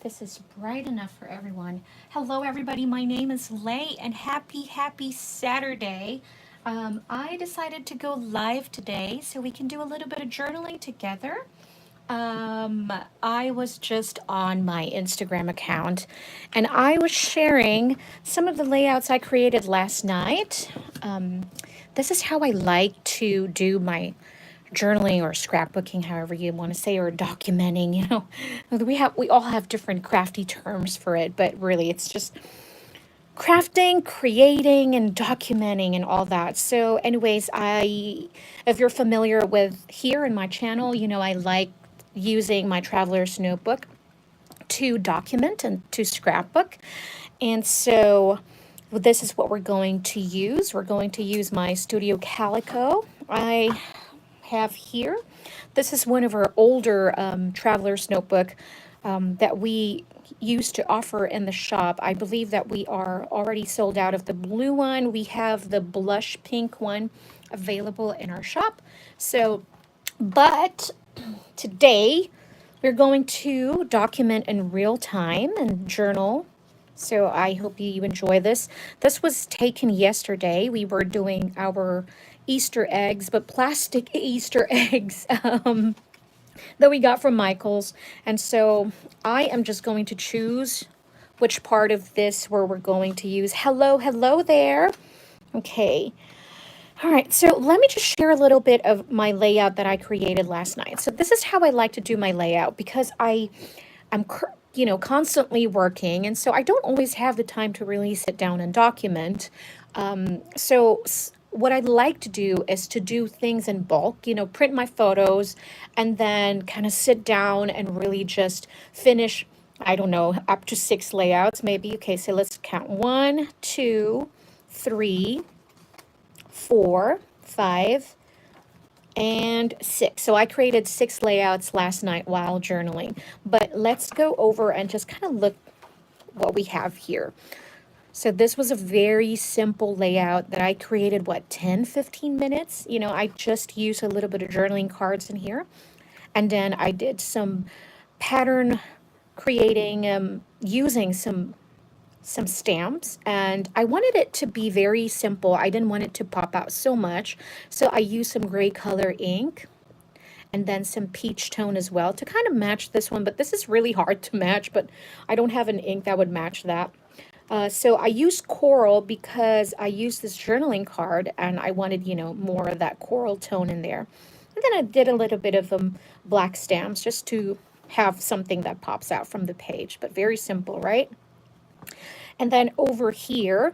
This is bright enough for everyone. Hello, everybody. My name is Lhey, and happy Saturday. I decided to go live today so we can do a little bit of journaling together. I was just on my Instagram account and I was sharing some of the layouts I created last night. This is how I like to do my journaling or scrapbooking, however you want to say, or documenting. We all have different crafty terms for it, but really it's just crafting, creating, and documenting and all that. So anyways, if you're familiar with here in my channel, I like using my traveler's notebook to document and to scrapbook. And so this is what we're going to use. We're going to use my Studio Calico. I have here. This is one of our older traveler's notebook that we used to offer in the shop. I believe that we are already sold out of the blue one. We have the blush pink one available in our shop. So, but today we're going to document in real time and journal. So I hope you enjoy this. This was taken yesterday. We were doing our Easter eggs, but plastic Easter eggs that we got from Michael's. And so I am just going to choose which part of this where we're going to use. Hello there. Okay. All right, so let me just share a little bit of my layout that I created last night. So this is how I like to do my layout because I'm constantly working, and so I don't always have the time to really sit down and document. What I like to do is to do things in bulk, print my photos and then kind of sit down and really just finish, I don't know, up to 6 layouts maybe. Okay, so let's count 1, 2, 3, 4, 5, and 6. So I created 6 layouts last night while journaling. But let's go over and just kind of look what we have here. So this was a very simple layout that I created, 10, 15 minutes? I just used a little bit of journaling cards in here. And then I did some pattern creating, using some stamps, and I wanted it to be very simple. I didn't want it to pop out so much, so I used some gray color ink and then some peach tone as well to kind of match this one, but this is really hard to match, but I don't have an ink that would match that. So I used coral because I used this journaling card and I wanted, more of that coral tone in there. And then I did a little bit of black stamps just to have something that pops out from the page, but very simple, right? And then over here,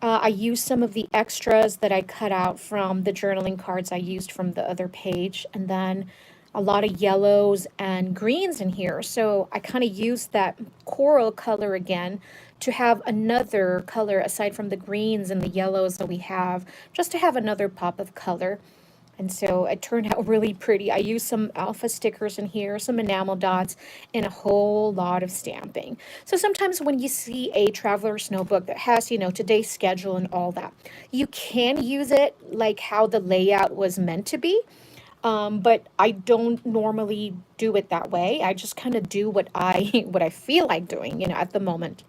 I used some of the extras that I cut out from the journaling cards I used from the other page. And then a lot of yellows and greens in here. So I kind of used that coral color again to have another color aside from the greens and the yellows that we have, just to have another pop of color. And so it turned out really pretty. I used some alpha stickers in here, some enamel dots, and a whole lot of stamping. So sometimes when you see a traveler's notebook that has, today's schedule and all that, you can use it like how the layout was meant to be. But I don't normally do it that way. I just kind of do what I feel like doing, at the moment.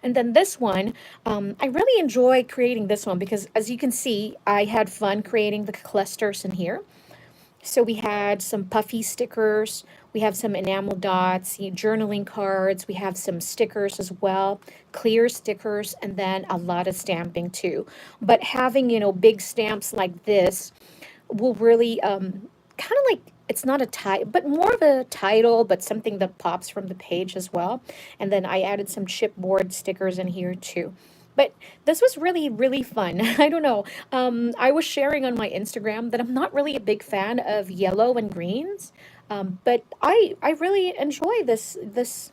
And then this one, I really enjoy creating this one because as you can see, I had fun creating the clusters in here. So we had some puffy stickers, we have some enamel dots, journaling cards, we have some stickers as well, clear stickers, and then a lot of stamping too. But having, big stamps like this will really kind of like, it's not a title, but more of a title, but something that pops from the page as well. And then I added some chipboard stickers in here too. But this was really fun. I don't know. I was sharing on my Instagram that I'm not really a big fan of yellow and greens, but I really enjoy this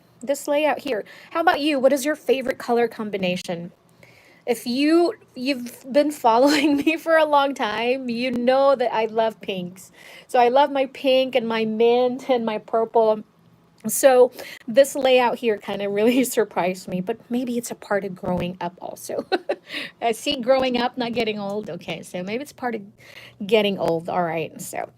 layout here. How about you? What is your favorite color combination? If you've been following me for a long time, you know that I love pinks. So I love my pink and my mint and my purple. So this layout here kind of really surprised me, but maybe it's a part of growing up also. I see growing up, not getting old. Okay, so maybe it's part of getting old. All right, so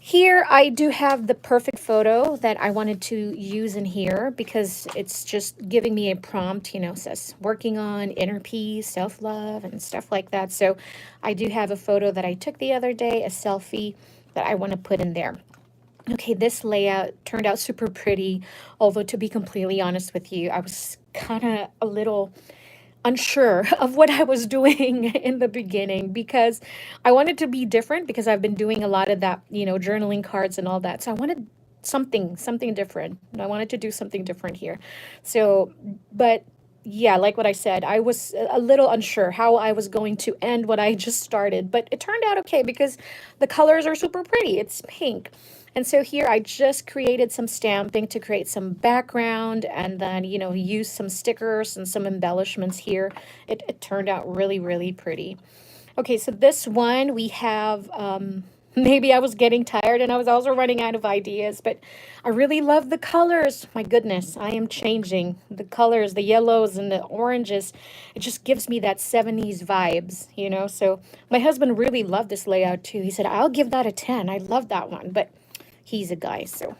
Here I do have the perfect photo that I wanted to use in here because it's just giving me a prompt, you know, says working on inner peace, self-love and stuff like that. So I do have a photo that I took the other day, a selfie that I want to put in there. Okay, this layout turned out super pretty, although to be completely honest with you, I was kind of a little unsure of what I was doing in the beginning because I wanted to be different because I've been doing a lot of that, you know, journaling cards and all that. So I wanted something different. I wanted to do something different here. So, but yeah, like what I said, I was a little unsure how I was going to end what I just started, but it turned out okay because the colors are super pretty. It's pink. And so here I just created some stamping to create some background and then, you know, use some stickers and some embellishments here. It turned out really, really pretty. Okay, so this one we have, maybe I was getting tired and I was also running out of ideas, but I really love the colors. My goodness, I am changing the colors, the yellows and the oranges. It just gives me that 70s vibes, you know? So my husband really loved this layout too. He said, I'll give that a 10. I love that one, but he's a guy, so.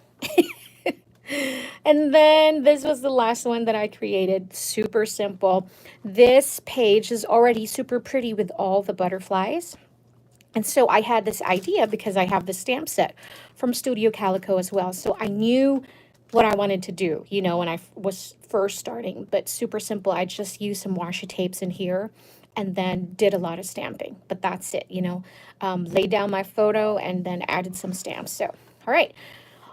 And then this was the last one that I created. Super simple. This page is already super pretty with all the butterflies. And so I had this idea because I have the stamp set from Studio Calico as well. So I knew what I wanted to do, you know, when I was first starting, but super simple. I just used some washi tapes in here and then did a lot of stamping, but that's it, you know, laid down my photo and then added some stamps. So, all right.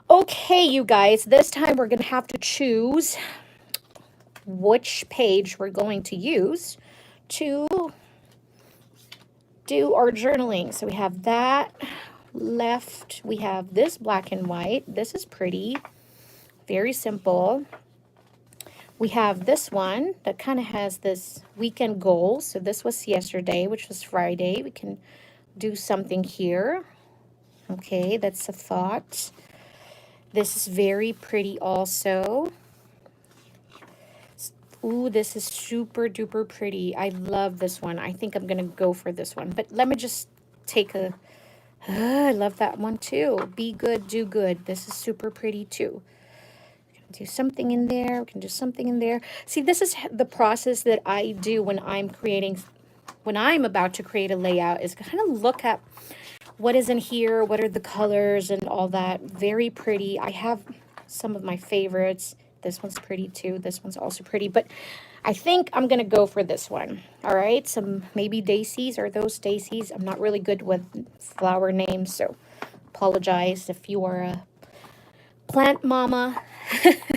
Okay, you guys, this time we're going to have to choose which page we're going to use to do our journaling. So we have that left. We have this black and white. This is pretty, very simple. We have this one that kind of has this weekend goal. So this was yesterday, which was Friday. We can do something here. Okay, that's a thought. This is very pretty also. Ooh, this is super duper pretty. I love this one. I think I'm going to go for this one. But let me just take a... I love that one too. Be good, do good. This is super pretty too. We can do something in there. We can do something in there. See, this is the process that I do when I'm creating... When I'm about to create a layout is kind of look at what is in here, what are the colors and all that. Very pretty. I have some of my favorites. This one's pretty too. This one's also pretty, but I think I'm going to go for this one. All right. Some maybe daisies. Are those daisies? I'm not really good with flower names, so apologize if you are a plant mama.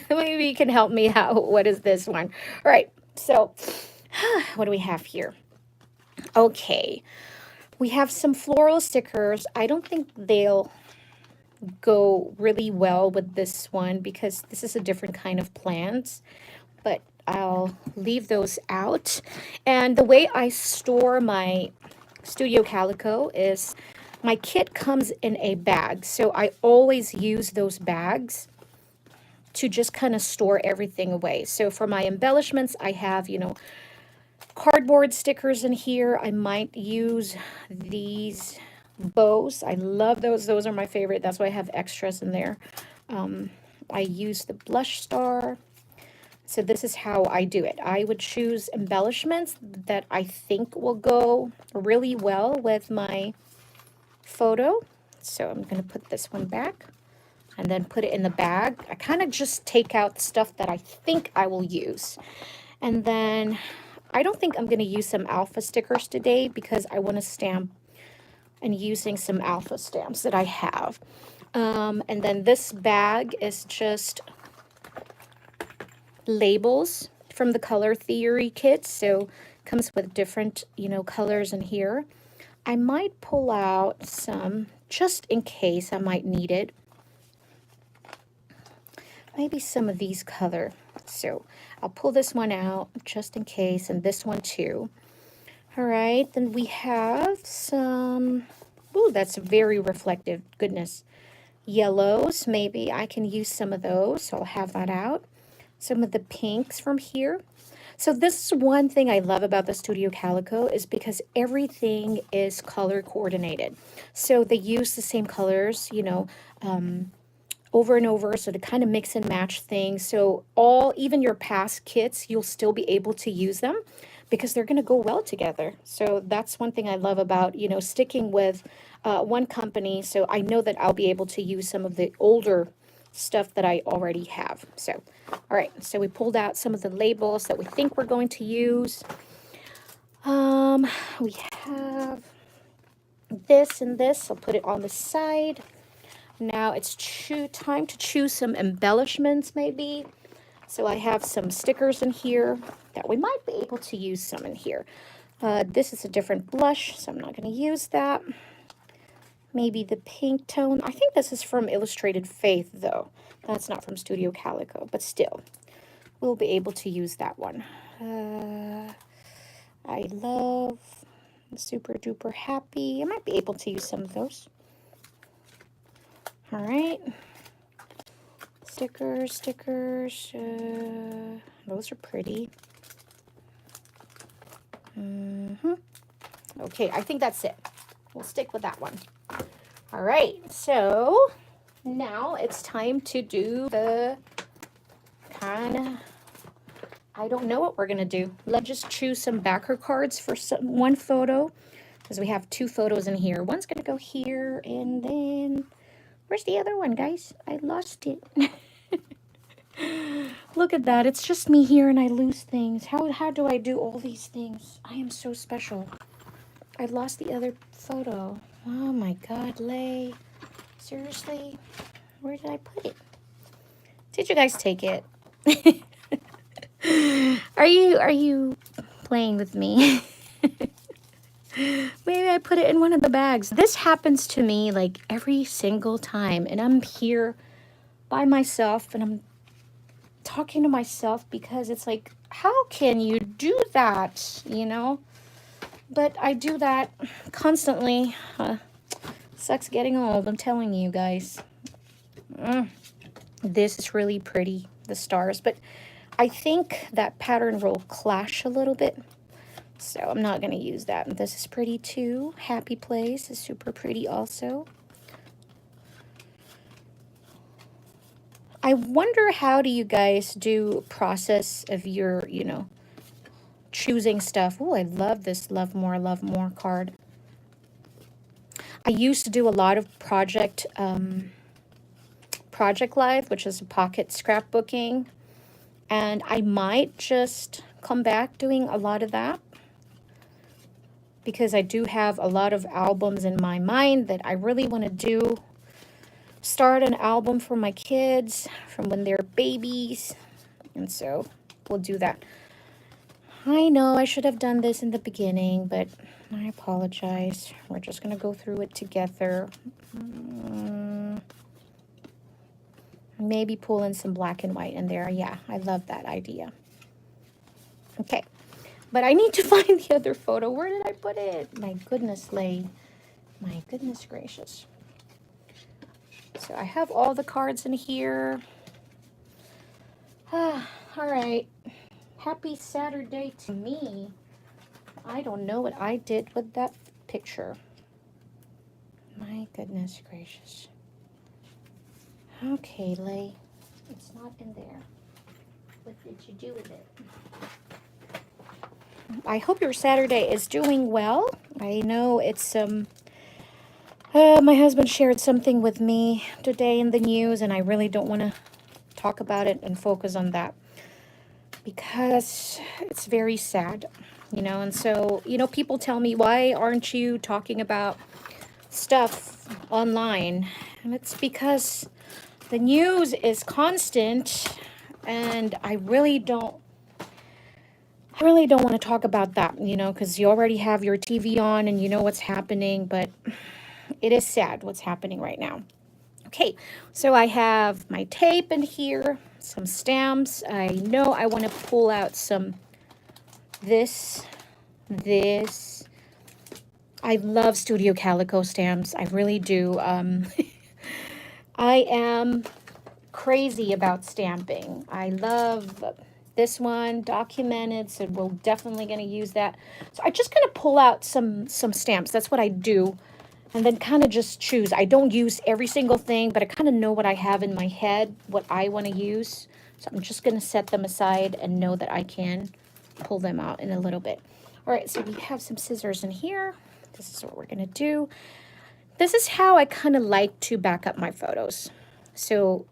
Maybe you can help me out. What is this one? All right. So what do we have here? Okay. We have some floral stickers. I don't think they'll go really well with this one because this is a different kind of plant, but I'll leave those out. And the way I store my Studio Calico is my kit comes in a bag. So I always use those bags to just kind of store everything away. So for my embellishments, I have, you know, cardboard stickers in here. I might use these bows. I love those. Those are my favorite. That's why I have extras in there. I use the blush star. So this is how I do it. I would choose embellishments that I think will go really well with my photo. So I'm going to put this one back and then put it in the bag. I kind of just take out stuff that I think I will use. And then I don't think I'm going to use some alpha stickers today because I want to stamp and using some alpha stamps that I have. And then this bag is just labels from the color theory kit. So comes with different, you know, colors in here. I might pull out some just in case I might need it. Maybe some of these color. So I'll pull this one out just in case, and this one too. All right, then we have some, ooh, that's very reflective, goodness. Yellows, maybe I can use some of those, so I'll have that out. Some of the pinks from here. So this is one thing I love about the Studio Calico is because everything is color coordinated. So they use the same colors, you know, over and over, so to kind of mix and match things. So even your past kits, you'll still be able to use them because they're going to go well together. So that's one thing I love about, you know, sticking with one company. So I know that I'll be able to use some of the older stuff that I already have. So, all right, so we pulled out some of the labels that we think we're going to use. We have this and this. I'll put it on the side. Now it's time to choose some embellishments maybe. So I have some stickers in here that we might be able to use some in here. This is a different blush, so I'm not going to use that. Maybe the pink tone. I think this is from Illustrated Faith, though. That's not from Studio Calico, but still, we'll be able to use that one. I love Super Duper Happy. I might be able to use some of those. All right. Stickers. Those are pretty. Okay, I think that's it. We'll stick with that one. All right, so now it's time to do the I don't know what we're going to do. Let's just choose some backer cards for one photo, because we have 2 photos in here. One's going to go here, and then where's the other one, guys? I lost it. Look at that. It's just me here, and I lose things. How do I do all these things? I am so special. I lost the other photo. Oh my God, Lhey. Seriously? Where did I put it? Did you guys take it? Are you playing with me? Maybe I put it in one of the bags. This happens to me like every single time, and I'm here by myself and I'm talking to myself because it's like, how can you do that, you know? But I do that constantly. Sucks getting old, I'm telling you guys. This is really pretty, the stars, but I think that pattern will clash a little bit, so I'm not going to use that. This is pretty too. Happy Place is super pretty also. I wonder, how do you guys do process of your, you know, choosing stuff? Oh, I love this Love More card. I used to do a lot of Project Live, which is a pocket scrapbooking, and I might just come back doing a lot of that because I do have a lot of albums in my mind that I really want to do. Start an album for my kids from when they're babies, and so we'll do that. I know I should have done this in the beginning, but I apologize. We're just going to go through it together. Maybe pull in some black and white in there. Yeah, I love that idea. Okay, but I need to find the other photo. Where did I put it? My goodness, Lhey. My goodness gracious. So I have all the cards in here. All right. Happy Saturday to me. I don't know what I did with that picture. My goodness gracious. Okay, Lhey. It's not in there. What did you do with it? I hope your Saturday is doing well. I know it's my husband shared something with me today in the news, and I really don't want to talk about it and focus on that because it's very sad, you know. And so, you know, people tell me, why aren't you talking about stuff online? And it's because the news is constant, and I really don't want to talk about that, you know, because you already have your TV on and you know what's happening, but it is sad what's happening right now. Okay, so I have my tape in here, some stamps. I know I want to pull out some this. I love Studio Calico stamps. I really do. I am crazy about stamping. I love This one, documented, so we're definitely going to use that. So I'm just going to pull out some stamps. That's what I do. And then kind of just choose. I don't use every single thing, but I kind of know what I have in my head, what I want to use. So I'm just going to set them aside and know that I can pull them out in a little bit. All right, so we have some scissors in here. This is what we're going to do. This is how I kind of like to back up my photos. So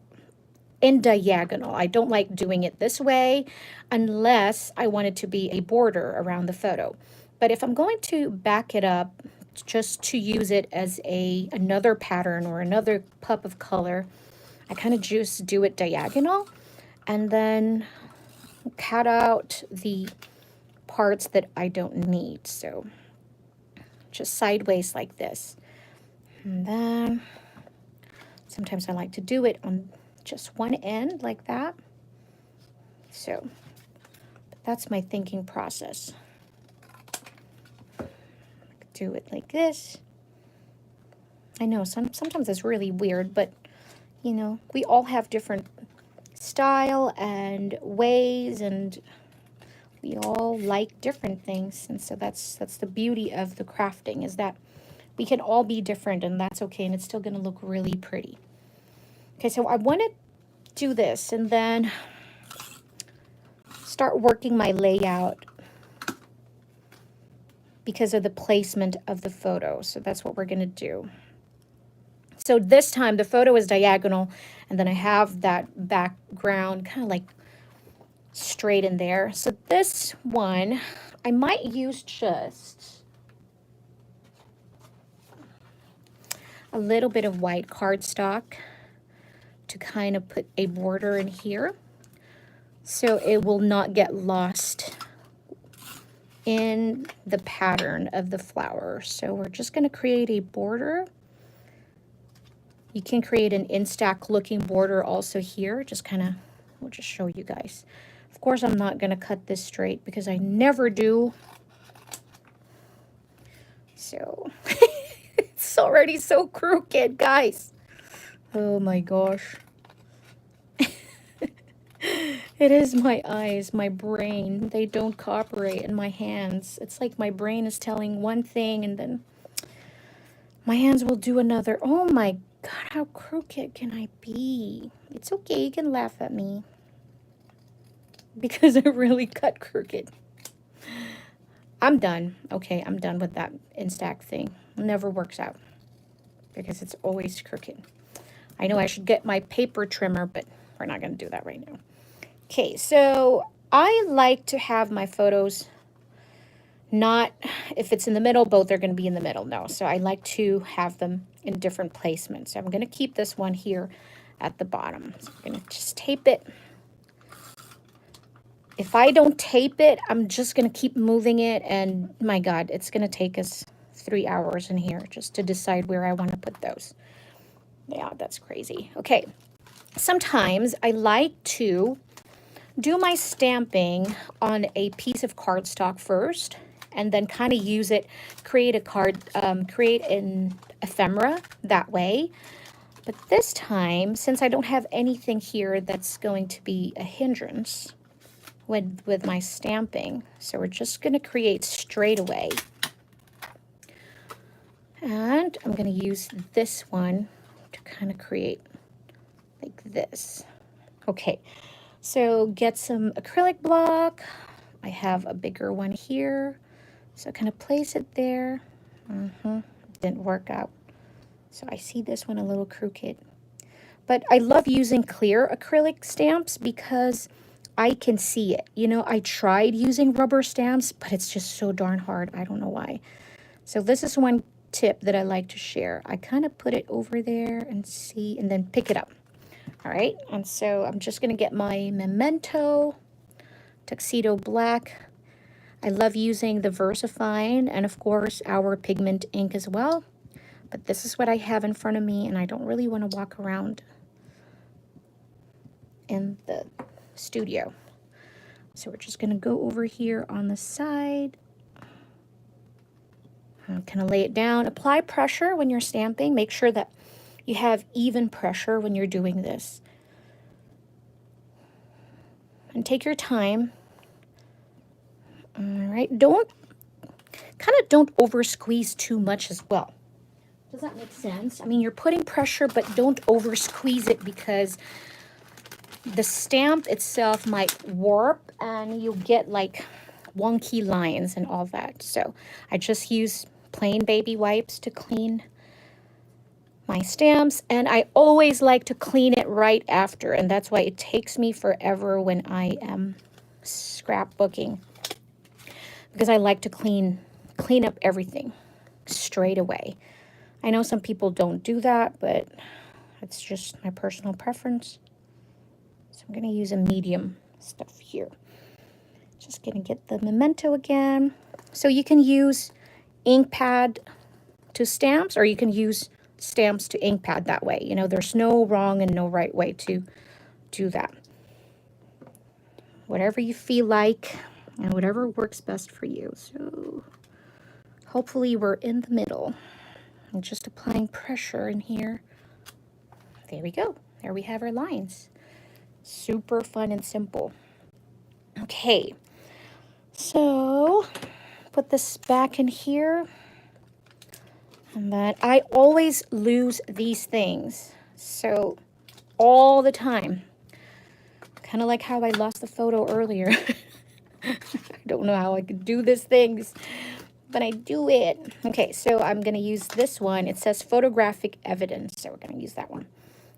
in diagonal. I don't like doing it this way unless I want it to be a border around the photo. But if I'm going to back it up just to use it as another pattern or another pop of color, I kind of just do it diagonal and then cut out the parts that I don't need. So just sideways like this. And then sometimes I like to do it on just one end like that. So that's my thinking process. Do it like this. I know sometimes it's really weird, but you know, we all have different style and ways, and we all like different things. And so that's the beauty of the crafting, is that we can all be different, and that's okay, and it's still going to look really pretty. Okay, so I want to do this and then start working my layout because of the placement of the photo. So that's what we're going to do. So this time the photo is diagonal, and then I have that background kind of like straight in there. So this one, I might use just a little bit of white cardstock to kind of put a border in here so it will not get lost in the pattern of the flower. So we're just going to create a border. You can create an instack looking border also here. Just kind of, we'll just show you guys. Of course, I'm not going to cut this straight because I never do. So it's already so crooked, guys. Oh my gosh. It is my eyes, my brain. They don't cooperate, in my hands. It's like my brain is telling one thing and then my hands will do another. Oh my God, how crooked can I be? It's okay, you can laugh at me. Because I really cut crooked. I'm done. Okay, I'm done with that instack thing. It never works out because it's always crooked. I know I should get my paper trimmer, but we're not going to do that right now. Okay, so I like to have my photos not, if it's in the middle, both are going to be in the middle. No, so I like to have them in different placements. So I'm going to keep this one here at the bottom. So I'm going to just tape it. If I don't tape it, I'm just going to keep moving it. And my God, it's going to take us 3 hours in here just to decide where I want to put those. Yeah, that's crazy. Okay, sometimes I like to do my stamping on a piece of cardstock first, and then kind of use it, create an ephemera that way. But this time, since I don't have anything here that's going to be a hindrance with my stamping, so we're just going to create straight away. And I'm going to use this one to kind of create like this. Okay, so get some acrylic block. I have a bigger one here, so kind of place it there. Didn't work out. So I see this one a little crooked. But I love using clear acrylic stamps because I can see it. You know, I tried using rubber stamps, but it's just so darn hard. I don't know why. So this is one tip that I like to share. I kind of put it over there and see, and then pick it up. All right, and so I'm just going to get my Memento Tuxedo Black. I love using the VersaFine and, of course, our pigment ink as well. But this is what I have in front of me, and I don't really want to walk around in the studio. So we're just going to go over here on the side. I'm going to lay it down. Apply pressure when you're stamping. Make sure that you have even pressure when you're doing this. And take your time. All right, don't over squeeze too much as well. Does that make sense? I mean, you're putting pressure, but don't over squeeze it because the stamp itself might warp and you'll get like wonky lines and all that. So I just use plain baby wipes to clean my stamps, and I always like to clean it right after, and that's why it takes me forever when I am scrapbooking, because I like to clean up everything straight away. I know some people don't do that, but it's just my personal preference. So I'm going to use a medium stuff here. Just going to get the memento again. So you can use ink pad to stamps, or you can use stamps to ink pad that way. You know, there's no wrong and no right way to do that. Whatever you feel like and whatever works best for you. So hopefully we're in the middle. I'm just applying pressure in here. There we go. There we have our lines. Super fun and simple. Okay, so put this back in here. And then I always lose these things. So all the time. Kind of like how I lost the photo earlier. I don't know how I could do these things, but I do it. Okay, so I'm going to use this one. It says photographic evidence, so we're going to use that one.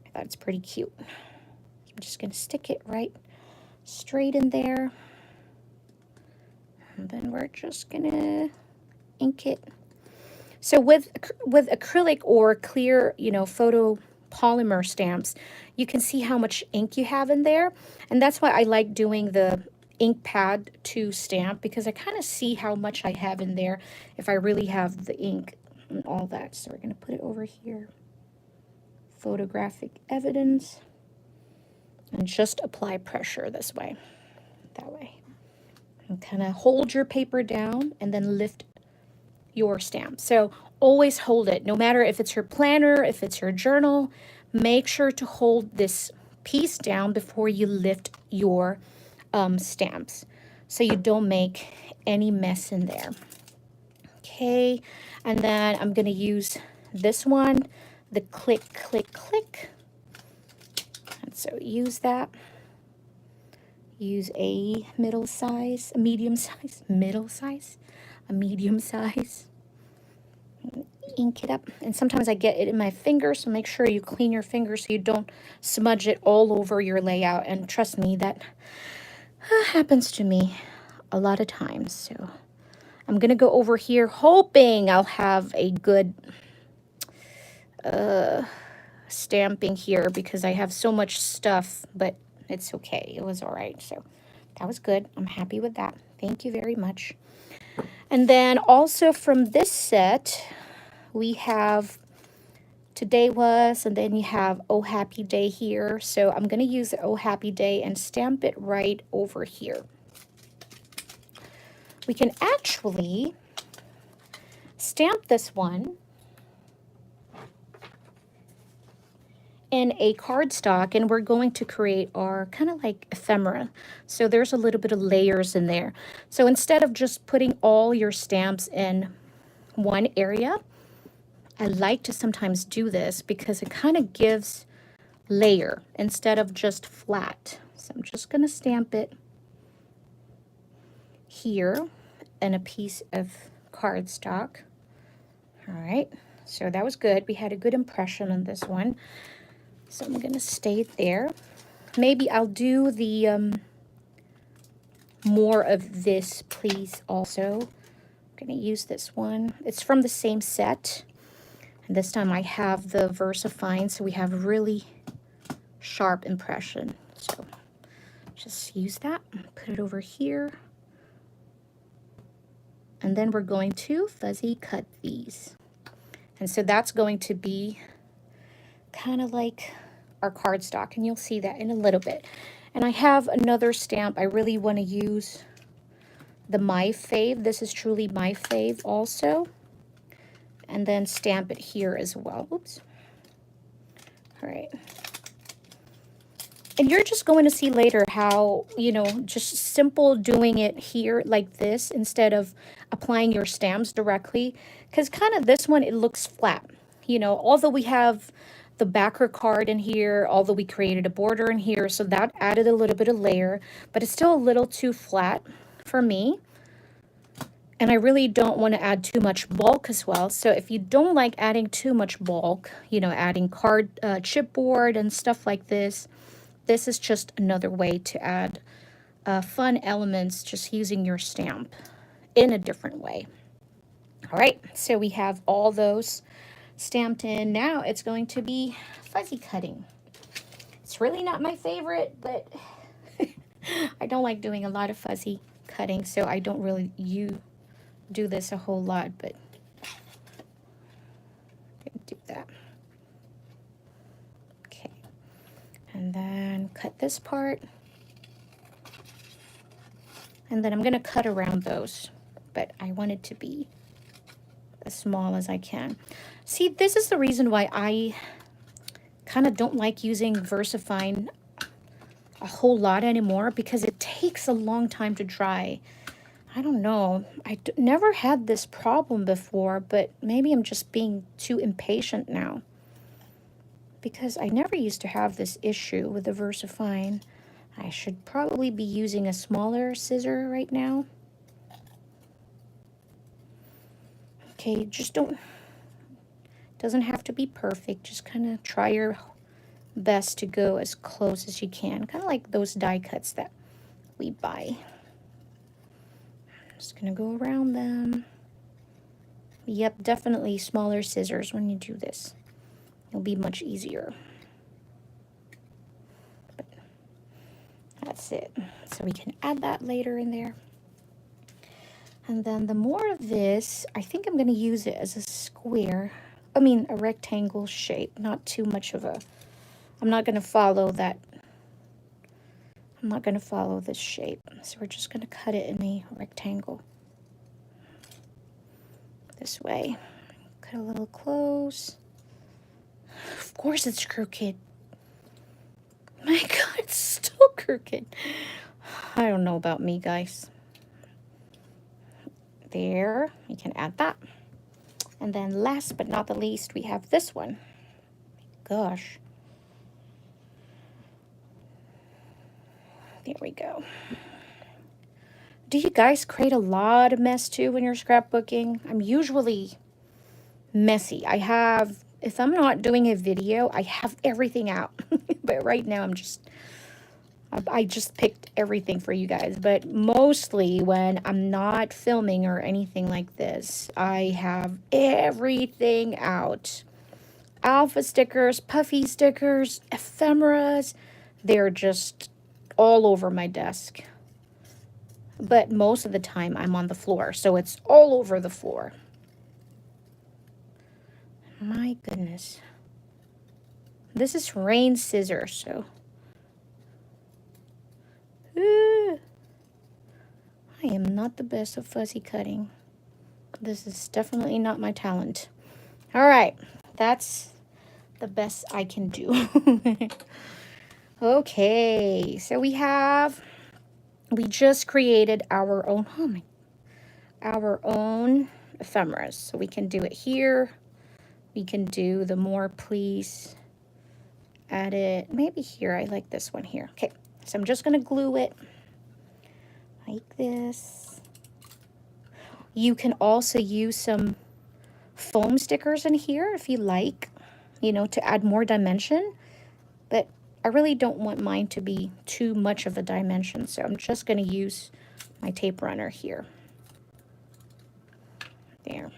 I thought it's pretty cute. I'm just going to stick it right straight in there. And then we're just going to ink it. So with acrylic or clear, you know, photo polymer stamps, you can see how much ink you have in there. And that's why I like doing the ink pad to stamp, because I kind of see how much I have in there if I really have the ink and all that. So we're going to put it over here. Photographic evidence. And just apply pressure this way. That way. And kind of hold your paper down and then lift your stamp. So always hold it, no matter if it's your planner, if it's your journal, make sure to hold this piece down before you lift your stamps, so you don't make any mess in there. Okay, and then I'm going to use this one, the click, click, click. And so use that. Use a middle size, a medium size, middle size, a medium size. Ink it up, and sometimes I get it in my fingers, so make sure you clean your fingers so you don't smudge it all over your layout. And trust me, that happens to me a lot of times. So I'm gonna go over here hoping I'll have a good stamping here, because I have so much stuff, but it's okay. It was all right. So that was good. I'm happy with that. Thank you very much. And then also from this set, we have Today Was, and then you have Oh Happy Day here. So I'm going to use the Oh Happy Day and stamp it right over here. We can actually stamp this one in a cardstock, and we're going to create our kind of like ephemera. So there's a little bit of layers in there. So instead of just putting all your stamps in one area, I like to sometimes do this because it kind of gives layer instead of just flat. So I'm just going to stamp it here in a piece of cardstock. All right, so that was good. We had a good impression on this one. So I'm going to stay there. Maybe I'll do the more of this, please, also. I'm going to use this one. It's from the same set. And this time I have the VersaFine, so we have really sharp impression. So just use that and put it over here. And then we're going to fuzzy cut these. And so that's going to be kind of like our cardstock, and you'll see that in a little bit. And I have another stamp. I really want to use the My Fave. This is truly my fave also. And then stamp it here as well. Oops. All right. And you're just going to see later how, you know, just simple doing it here like this instead of applying your stamps directly. Because kind of this one, it looks flat. You know, although we have the backer card in here, although we created a border in here, so that added a little bit of layer, but it's still a little too flat for me. And I really don't want to add too much bulk as well. So if you don't like adding too much bulk, you know, adding card chipboard and stuff like this is just another way to add fun elements just using your stamp in a different way. All right, so we have all those stamped in. Now it's going to be fuzzy cutting. It's really not my favorite, but I don't like doing a lot of fuzzy cutting, so I don't really do this a whole lot, but I'm gonna do that. Okay, and then cut this part, and then I'm gonna cut around those, but I want it to be as small as I can. See, this is the reason why I kind of don't like using VersaFine a whole lot anymore, because it takes a long time to dry. I don't know. I never had this problem before, but maybe I'm just being too impatient now, because I never used to have this issue with the VersaFine. I should probably be using a smaller scissor right now. Okay, just doesn't have to be perfect. Just kind of try your best to go as close as you can. Kind of like those die cuts that we buy. Just gonna go around them. Yep, definitely smaller scissors when you do this. It'll be much easier. But that's it. So we can add that later in there. And then the more of this, I think I'm gonna use it as a square. I mean, a rectangle shape, not too much of a, I'm not gonna follow that. I'm not gonna follow this shape. So we're just gonna cut it in a rectangle. This way. Cut a little close. Of course it's crooked. My God, it's still crooked. I don't know about me, guys. There, you can add that. And then last but not the least, we have this one. Gosh. There we go. Do you guys create a lot of mess too when you're scrapbooking? I'm usually messy. If I'm not doing a video, I have everything out. But right now I just picked everything for you guys. But mostly when I'm not filming or anything like this, I have everything out. Alpha stickers, puffy stickers, ephemeras. They're just all over my desk. But most of the time I'm on the floor, so it's all over the floor. My goodness. This is rain scissors, so. I am not the best at fuzzy cutting. This is definitely not my talent. All right, that's the best I can do. Okay, so we just created our own, our own ephemeras. So we can do it here. We can do the more please add it, maybe here. I like this one here. Okay, so I'm just gonna glue it like this. You can also use some foam stickers in here if you like, you know, to add more dimension, but I really don't want mine to be too much of a dimension, so I'm just going to use my tape runner here. There.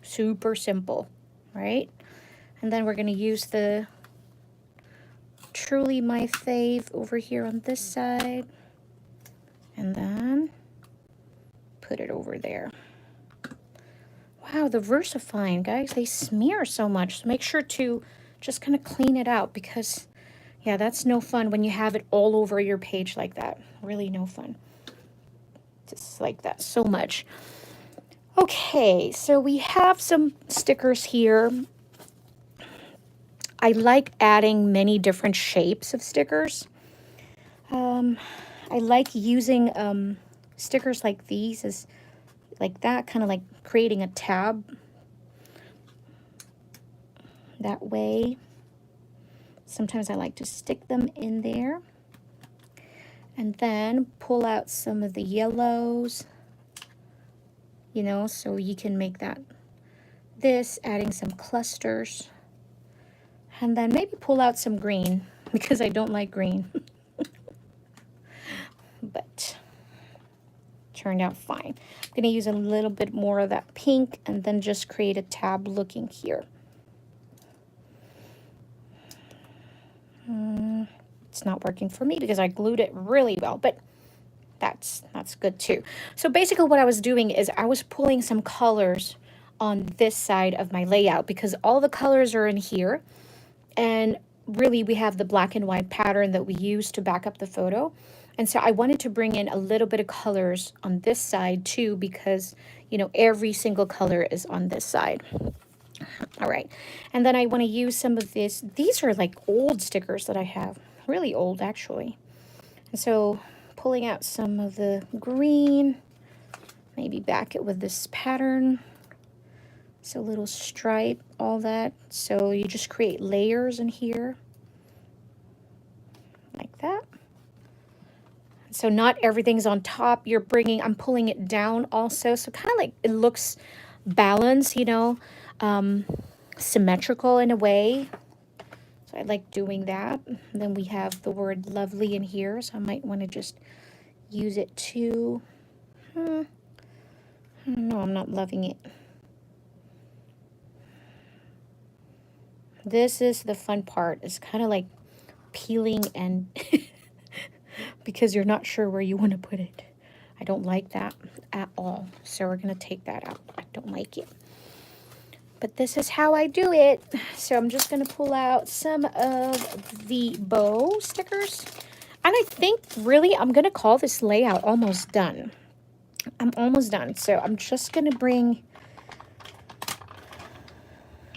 Super simple, right? And then we're going to use the Truly My Fave over here on this side, and then put it over there. Wow, the VersaFine, guys, they smear so much. So make sure to just kind of clean it out, because, yeah, that's no fun when you have it all over your page like that. Really no fun. Just like that so much. Okay, so we have some stickers here. I like adding many different shapes of stickers. I like using stickers like these, as like that, kind of like creating a tab that way. Sometimes I like to stick them in there and then pull out some of the yellows, you know, so you can make that this, adding some clusters, and then maybe pull out some green because I don't like green. But turned out fine. I'm going to use a little bit more of that pink and then just create a tab looking here. It's not working for me because I glued it really well, but that's good too. So basically what I was doing is I was pulling some colors on this side of my layout because all the colors are in here, and really we have the black and white pattern that we use to back up the photo. And so I wanted to bring in a little bit of colors on this side too, because, you know, every single color is on this side. All right. And then I want to use some of this. These are like old stickers that I have, really old actually. And so pulling out some of the green, maybe back it with this pattern. So a little stripe, all that. So you just create layers in here like that. So not everything's on top. I'm pulling it down also. So kind of like it looks balanced, you know, symmetrical in a way. So I like doing that. And then we have the word lovely in here. So I might want to just use it too. I don't know, I'm not loving it. This is the fun part. It's kind of like peeling and because you're not sure where you want to put it. I don't like that at all. So we're going to take that out. I don't like it. But this is how I do it. So I'm just going to pull out some of the bow stickers. And I think really I'm going to call this layout almost done. I'm almost done. So I'm just going to bring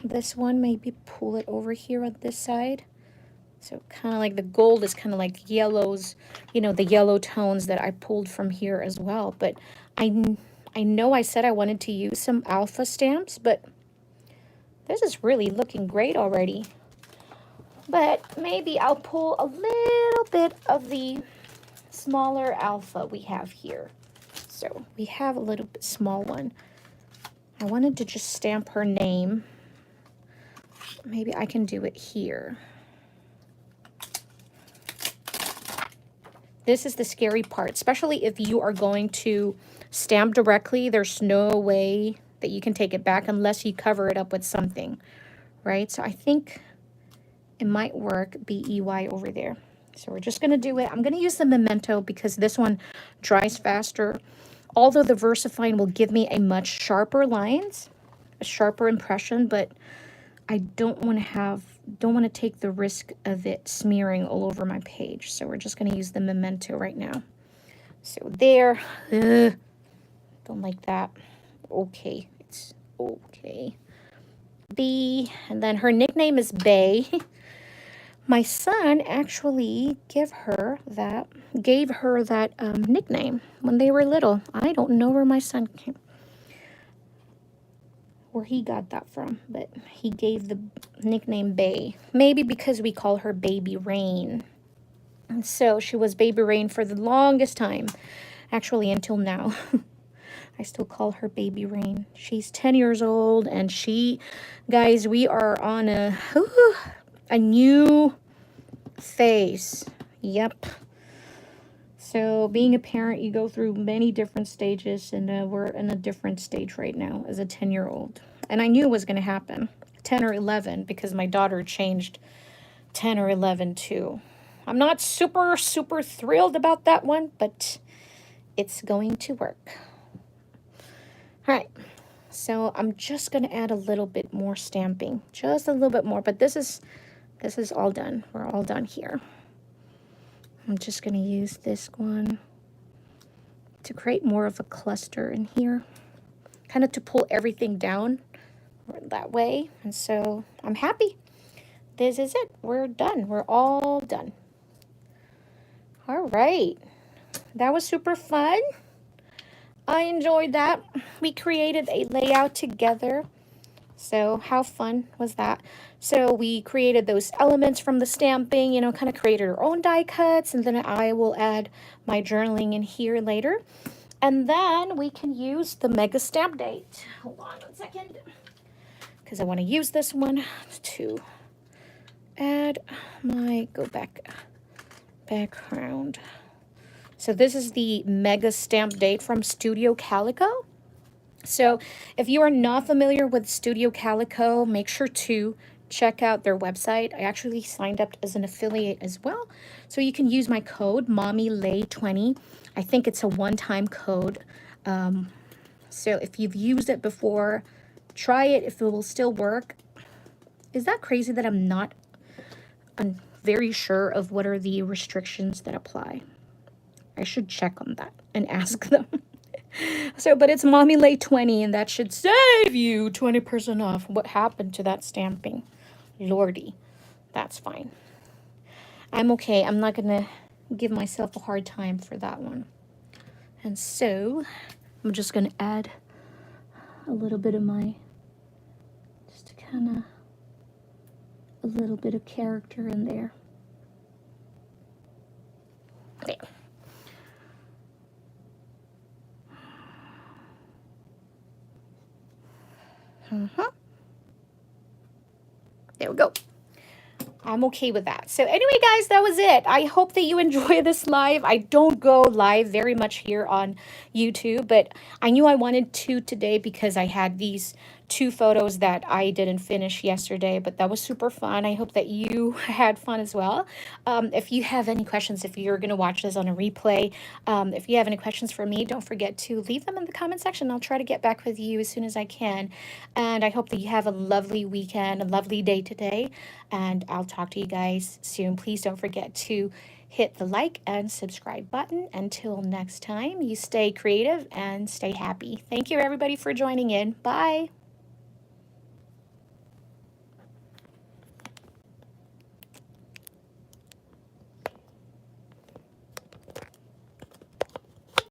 this one, maybe pull it over here on this side. So kind of like the gold is kind of like yellows, you know, the yellow tones that I pulled from here as well. But I know I said I wanted to use some alpha stamps, but this is really looking great already. But maybe I'll pull a little bit of the smaller alpha we have here. So we have a little bit small one. I wanted to just stamp her name. Maybe I can do it here. This is the scary part, especially if you are going to stamp directly. There's no way that you can take it back unless you cover it up with something, right? So I think it might work, B-E-Y over there. So we're just going to do it. I'm going to use the Memento because this one dries faster. Although the VersaFine will give me a much sharper lines, a sharper impression, but I don't want to take the risk of it smearing all over my page. So we're just going to use the Memento right now. So there. Don't like that. Okay. It's okay. B. And then her nickname is Bay. My son actually gave her that nickname when they were little. I don't know where he got that from, but he gave the nickname Bay. Maybe because we call her Baby Rain. And so she was Baby Rain for the longest time, actually until now. I still call her Baby Rain. She's 10 years old, and guys, we are on a new phase. Yep. So being a parent, you go through many different stages, and we're in a different stage right now as a 10-year-old. And I knew it was going to happen, 10 or 11, because my daughter changed 10 or 11 too. I'm not super thrilled about that one, but it's going to work. All right. So I'm just going to add a little bit more stamping, just a little bit more, but this is all done. We're all done here. I'm just going to use this one to create more of a cluster in here, kind of to pull everything down that way. And so I'm happy. this is it. We're done. We're all done. All right. That was super fun. I enjoyed that. We created a layout together. So how fun was that? So we created those elements from the stamping, you know, kind of created our own die cuts, and then I will add my journaling in here later. And then we can use the mega stamp date. Hold on 1 second, because I want to use this one to add my background. So this is the mega stamp date from Studio Calico. So if you are not familiar with Studio Calico, make sure to check out their website. I actually signed up as an affiliate as well. So you can use my code, MommyLhey20. I think it's a one-time code. So if you've used it before, try it if it will still work. Is that crazy that I'm very sure of what are the restrictions that apply? I should check on that and ask them. So, but it's MommyLhey20, and that should save you 20% off. What happened to that stamping? Lordy, that's fine. I'm okay. I'm not going to give myself a hard time for that one. And so, I'm just going to add a little bit of just to kind of, a little bit of character in there. There. There we go. I'm okay with that. So anyway, guys, that was it. I hope that you enjoy this live. I don't go live very much here on YouTube, but I knew I wanted to today because I had these 2 photos that I didn't finish yesterday, but that was super fun. I hope that you had fun as well. If you have any questions, if you're going to watch this on a replay, if you have any questions for me, don't forget to leave them in the comment section. I'll try to get back with you as soon as I can. And I hope that you have a lovely weekend, a lovely day today, and I'll talk to you guys soon. Please don't forget to hit the like and subscribe button. Until next time, you stay creative and stay happy. Thank you, everybody, for joining in. Bye.